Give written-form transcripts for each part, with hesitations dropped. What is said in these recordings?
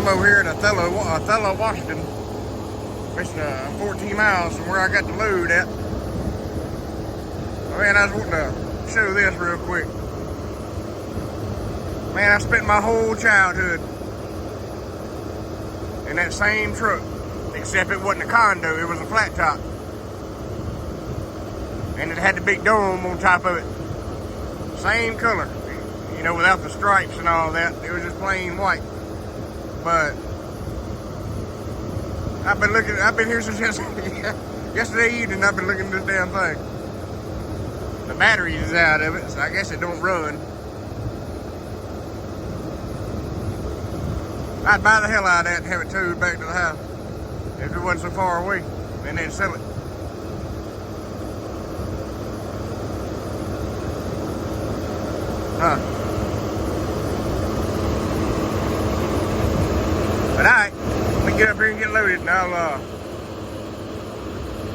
I'm over here at Othello, Washington. It's 14 miles from where I got the load at. Man, I was wanting to show this real quick. Man, I spent my whole childhood in that same truck, except it wasn't a condo, it was a flat top. And it had the big dome on top of it. Same color, you know, without the stripes and all that. It was just plain white. But I've been here since yesterday evening. I've been looking at this damn thing. The battery is out of it, so I guess it don't run. I'd buy the hell out of that and have it towed back to the house if it wasn't so far away, and then sell it. But alright, let me get up here and get loaded, and I'll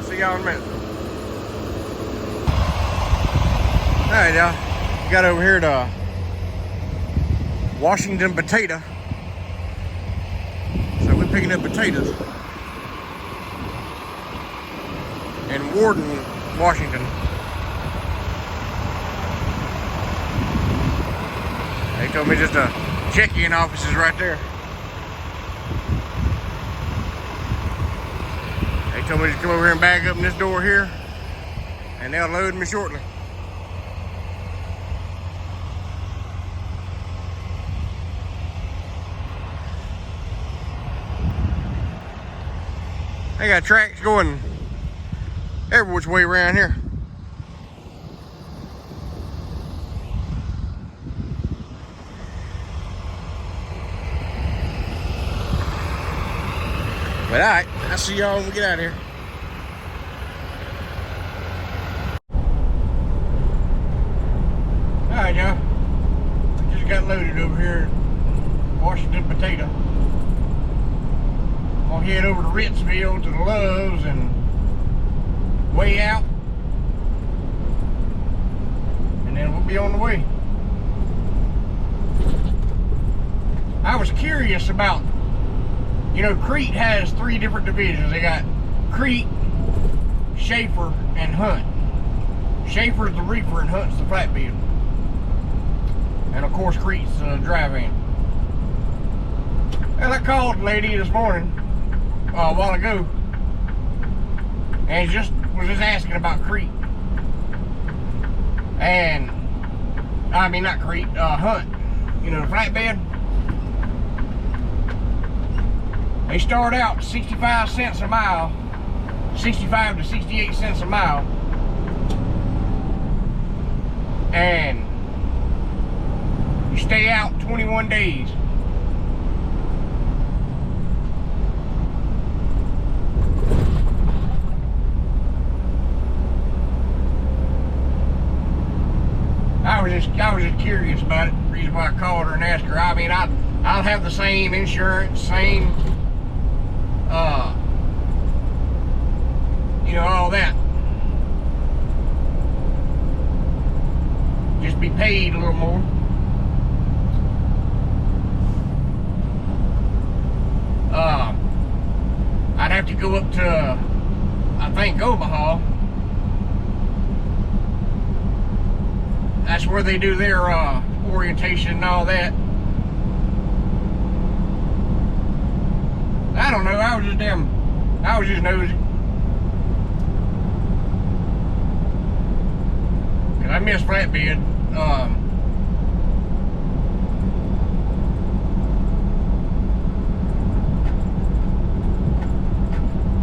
see y'all in a minute. Alright, y'all, got over here to Washington Potato. So we're picking up potatoes in Warden, Washington. They told me just a check-in office is right there. They told me to come over here and bag up in this door here, and they'll load me shortly. They got tracks going every which way around here. But alright, I'll see y'all when we get out of here. Alright, y'all. I just got loaded over here at Washington Potato. I'm gonna head over to Ritzville to the Loves and weigh out. And then we'll be on the way. I was curious about, you know, Crete has 3 different divisions. They got Crete, Schaefer, and Hunt. Schaefer's the reefer and Hunt's the flatbed. And of course Crete's the dry van. Well, I called a lady this morning, a while ago, and was just asking about Crete. And, I mean not Crete, Hunt. You know, the flatbed. They start out 65 cents a mile, 65 to 68 cents a mile, and you stay out 21 days. I was just curious about it. The reason why I called her and asked her. I mean, I'll have the same insurance, same, you know, all that. Just be paid a little more. I'd have to go up to, I think, Omaha. That's where they do their orientation and all that. I don't know, I was just nosy. I miss flatbed.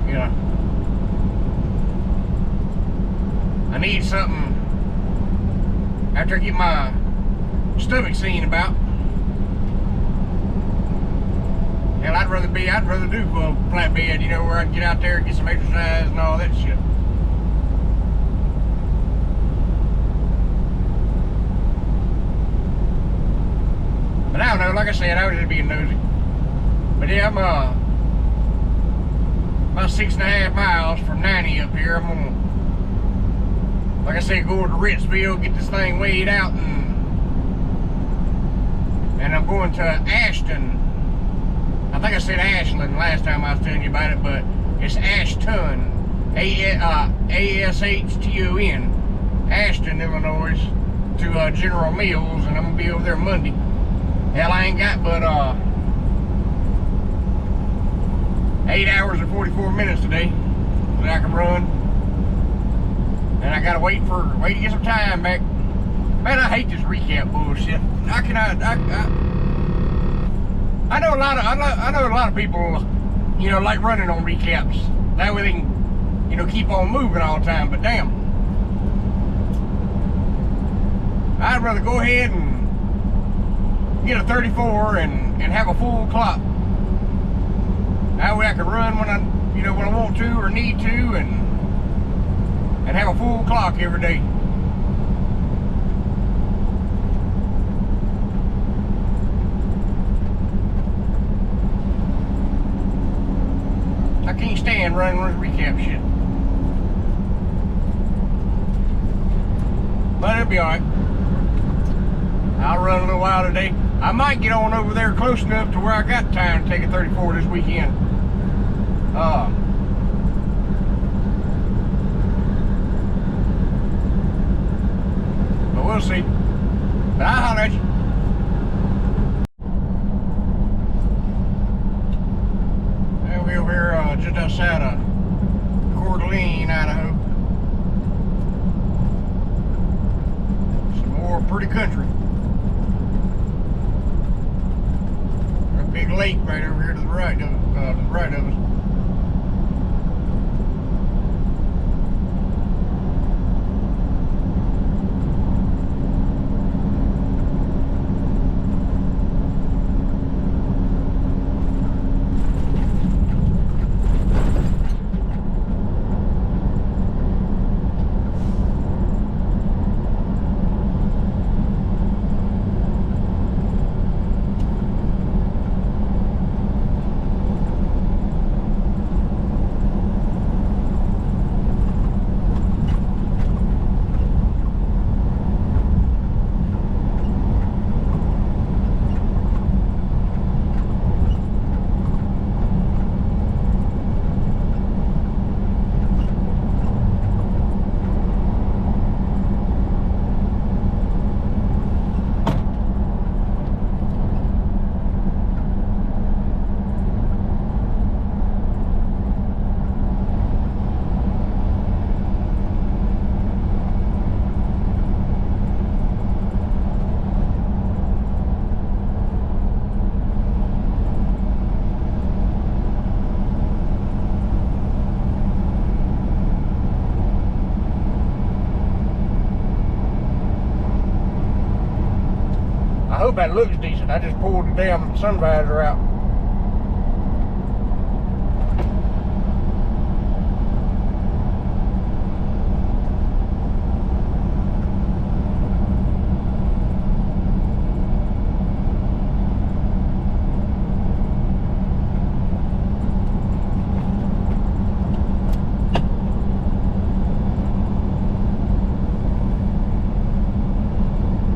You know, I need something after I get my stomach seen about. Hell, I'd rather do a flatbed, you know, where I can get out there and get some exercise and all that shit. But I don't know, like I said, I was just being nosy. But yeah, I'm about 6.5 miles from 90 up here. I'm gonna, like I said, go to Ritzville, get this thing weighed out, and I'm going to Ashton, I think I said Ashland last time I was telling you about it, but it's Ashton, A-S-H-T-O-N, Ashton, Illinois, to General Mills, and I'm gonna be over there Monday. Hell, I ain't got but 8 hours and 44 minutes today that I can run, and I gotta wait to get some time back. Man, I hate this recap bullshit. I know a lot of people, you know, like running on recaps. That way they can, you know, keep on moving all the time. But damn, I'd rather go ahead and get a 34 and have a full clock. That way I can run when I want to or need to, and have a full clock every day. I can't stand running with recap shit. But it'll be alright. I'll run a little while today. I might get on over there close enough to where I got time to take a 34 this weekend. But we'll see. But I'll holler at you. We're over here just outside of Idaho. Some more pretty country. A big lake right over here to the right of us. I hope that looks decent. I just pulled the damn sun visor out.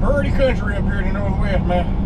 Pretty country up here in the Northwest, man.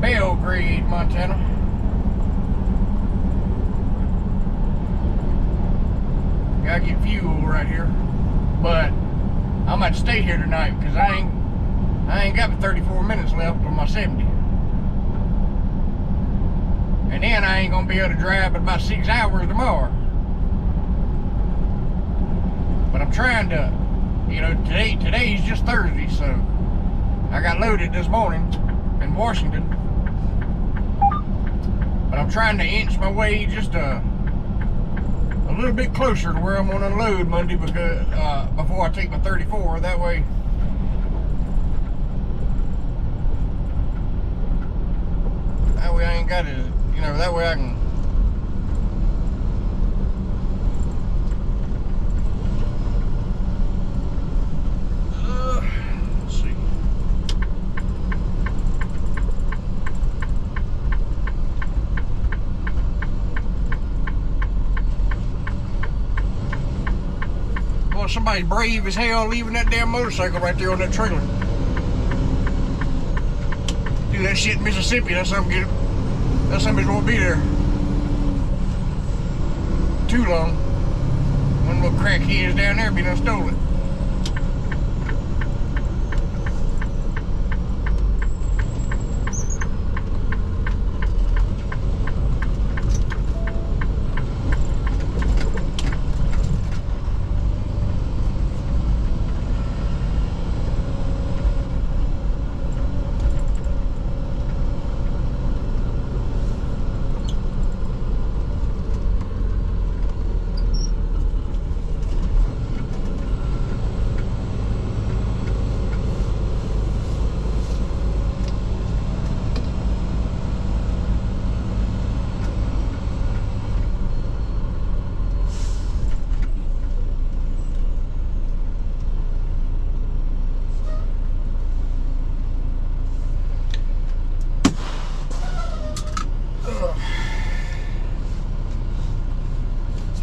Belgrade, Montana. Gotta get fuel right here, but I'm about to stay here tonight because I ain't got 34 minutes left on my 70. And then I ain't gonna be able to drive but about 6 hours tomorrow. But I'm trying to, you know, today's just Thursday, so I got loaded this morning in Washington. But I'm trying to inch my way just a little bit closer to where I'm gonna unload Monday, because before I take my 34. That way I ain't got to, you know, that way I can let's see. Well, somebody's brave as hell leaving that damn motorcycle right there on that trailer. Do that shit in Mississippi, that's something won't be there too long. One little crackheads down there be done stole it.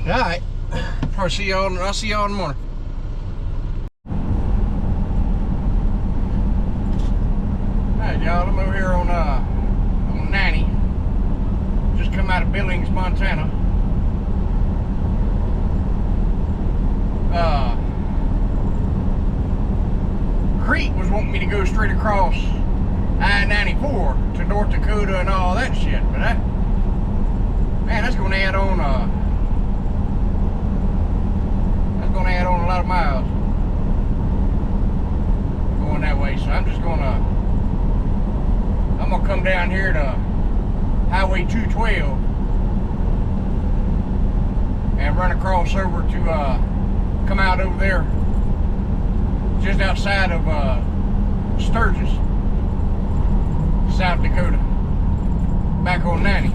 Alright, I'll see y'all in the morning. Alright, y'all, I'm over here on 90. Just come out of Billings, Montana. Crete was wanting me to go straight across I-94 to North Dakota and all that shit, but man, that's gonna add on a lot of miles going that way. So I'm gonna come down here to Highway 212 and run across over to come out over there just outside of Sturgis, South Dakota, back on 90,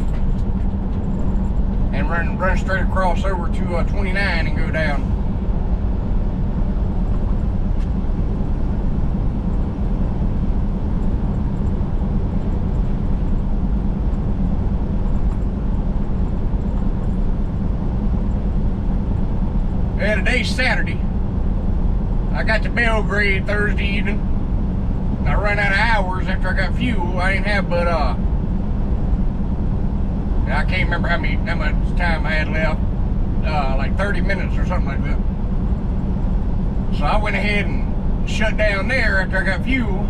and run straight across over to 29 and go down. Yeah, today's Saturday. I got to Belgrade Thursday evening. I ran out of hours after I got fuel. I didn't have but I can't remember how much time I had left. Like 30 minutes or something like that. So I went ahead and shut down there after I got fuel.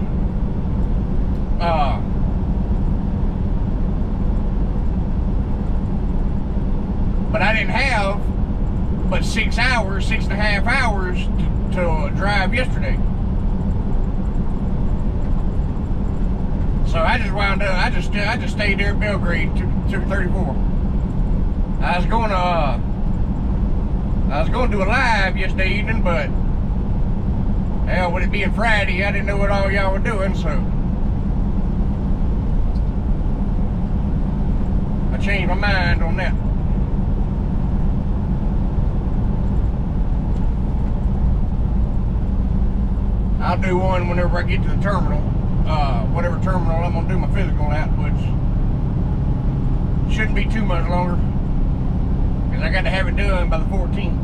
But I didn't have but 6 hours, 6.5 hours to drive yesterday. So I just wound up, I just stayed there at Belgrade, took 34. I was going to do a live yesterday evening, but hell, with it being Friday, I didn't know what all y'all were doing, so I changed my mind on that. I'll do one whenever I get to the terminal, whatever terminal I'm gonna do my physical at, which shouldn't be too much longer, because I got to have it done by the 14th.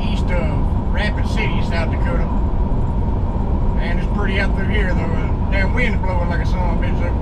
east of Rapid City, South Dakota. And it's pretty up through here though. Damn wind's blowing like a son of a bitch though.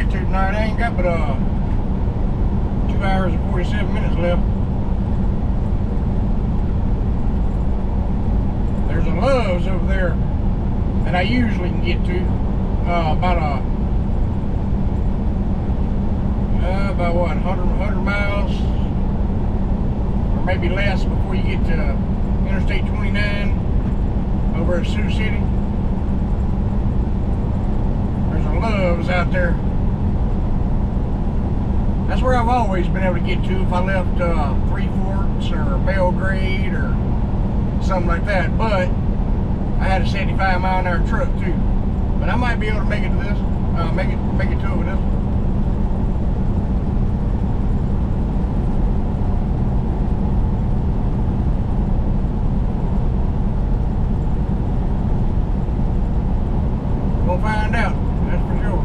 Tonight. I ain't got but 2 hours and 47 minutes left. There's a Love's over there that I usually can get to about what, 100 miles or maybe less before you get to Interstate 29 over at Sioux City. There's a Love's out there. That's where I've always been able to get to if I left Three Forks or Belgrade or something like that. But I had a 75-mile-an-hour truck too. But I might be able to make it to this, make it to it with this. We'll find out. That's for sure.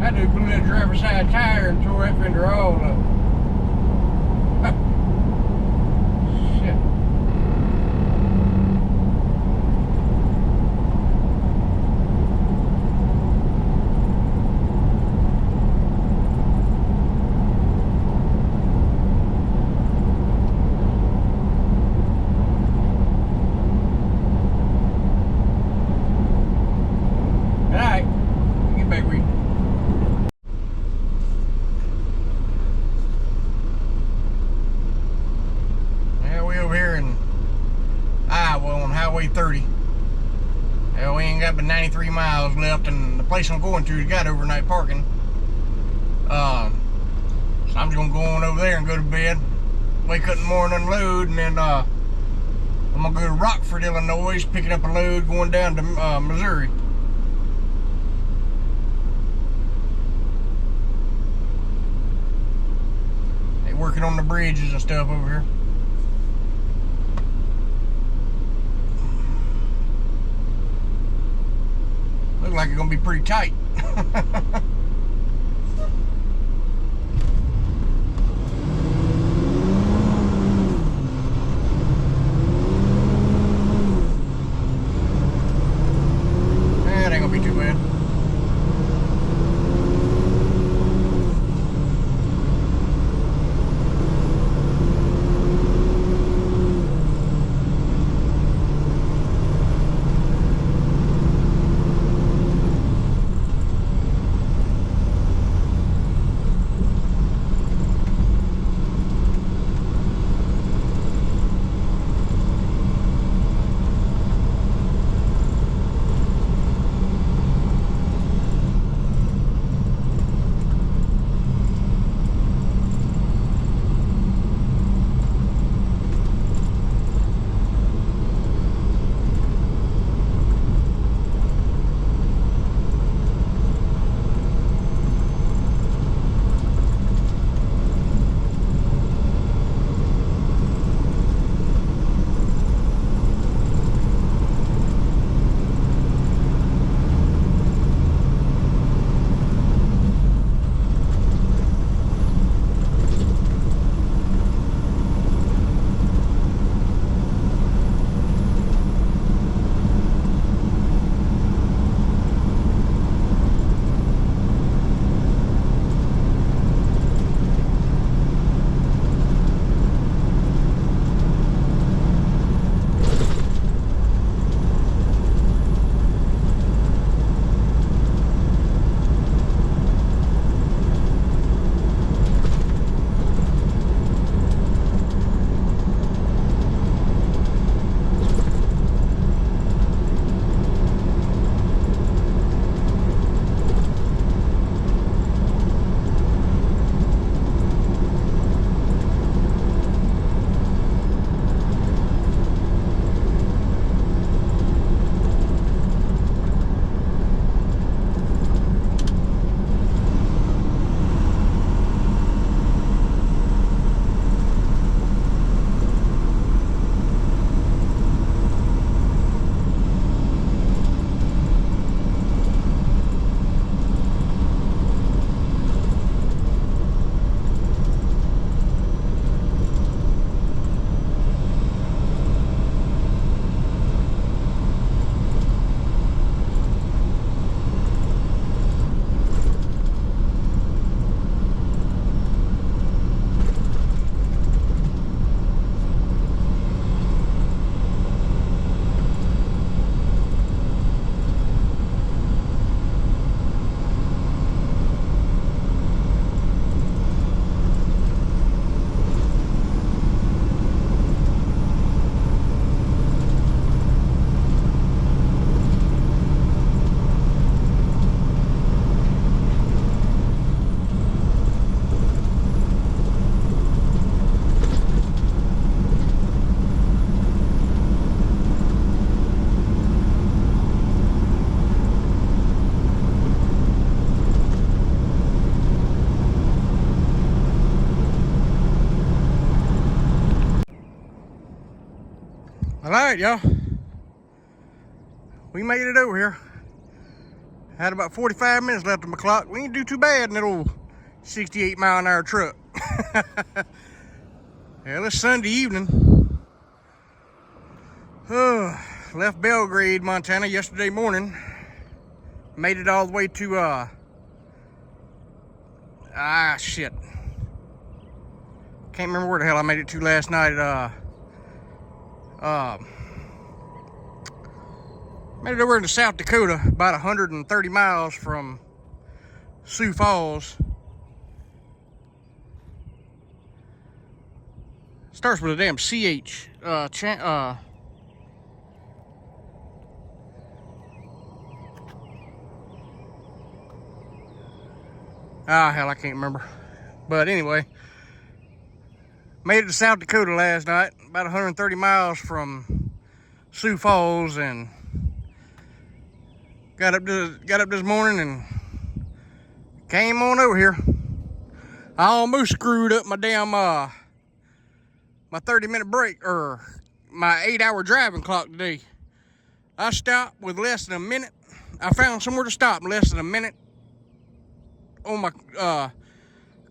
That dude blew that driver's side tire and tore that fender all up. Shit. Alright, get back with you. Here in Iowa on Highway 30. Hell, we ain't got but 93 miles left, and the place I'm going to has got overnight parking. So I'm just gonna go on over there and go to bed, wake up in the morning, unload, and then I'm gonna go to Rockford, Illinois, picking up a load going down to Missouri. They working on the bridges and stuff over here. Looks like it's gonna be pretty tight. That ain't gonna be too bad. All right, y'all. We made it over here. Had about 45 minutes left on my clock. We ain't do too bad in that old 68-mile-an-hour truck. Well, it's Sunday evening. Left Belgrade, Montana yesterday morning. Made it all the way to, shit. Can't remember where the hell I made it to last night. Made it over into South Dakota, about 130 miles from Sioux Falls. Starts with a damn CH. Hell, I can't remember. But anyway, made it to South Dakota last night, about 130 miles from Sioux Falls, and got up this morning and came on over here. I almost screwed up my damn my 30-minute break, or my 8-hour driving clock today. I stopped with less than a minute. I found somewhere to stop in less than a minute on my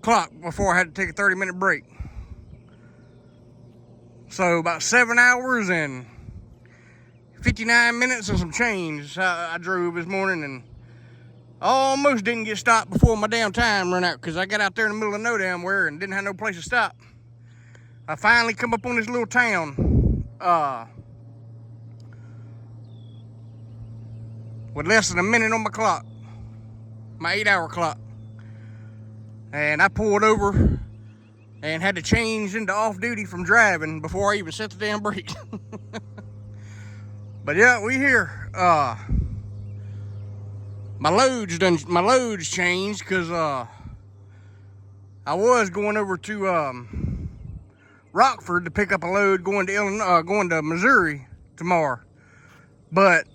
clock before I had to take a 30-minute break. So about 7 hours and 59 minutes and some change I drove this morning, and almost didn't get stopped before my damn time run out, because I got out there in the middle of no damn where and didn't have no place to stop. I finally come up on this little town with less than a minute on my clock, my 8-hour clock. And I pulled over and had to change into off-duty from driving before I even set the damn brake. But yeah, we here. My loads changed, because I was going over to Rockford to pick up a load going to Missouri tomorrow. But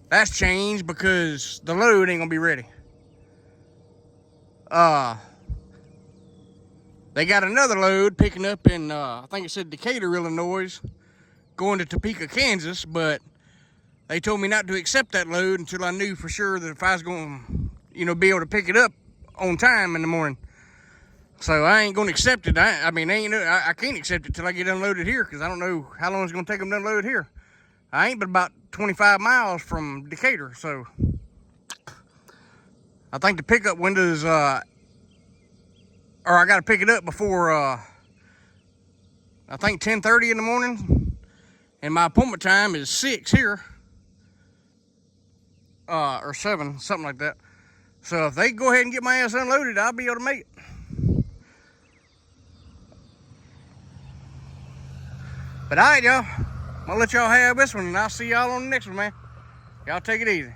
that's changed because the load ain't gonna be ready. They got another load picking up in, I think it said Decatur, Illinois, going to Topeka, Kansas, but they told me not to accept that load until I knew for sure that if I was going to, be able to pick it up on time in the morning. So I ain't going to accept it. I can't accept it till I get unloaded here, because I don't know how long it's going to take them to unload here. I ain't but about 25 miles from Decatur, so I think the pickup window's, or I got to pick it up before, I think 10:30 in the morning, and my appointment time is 6 here, or 7, something like that. So if they go ahead and get my ass unloaded, I'll be able to make it. But all right, y'all, I'm gonna let y'all have this one, and I'll see y'all on the next one, man. Y'all take it easy.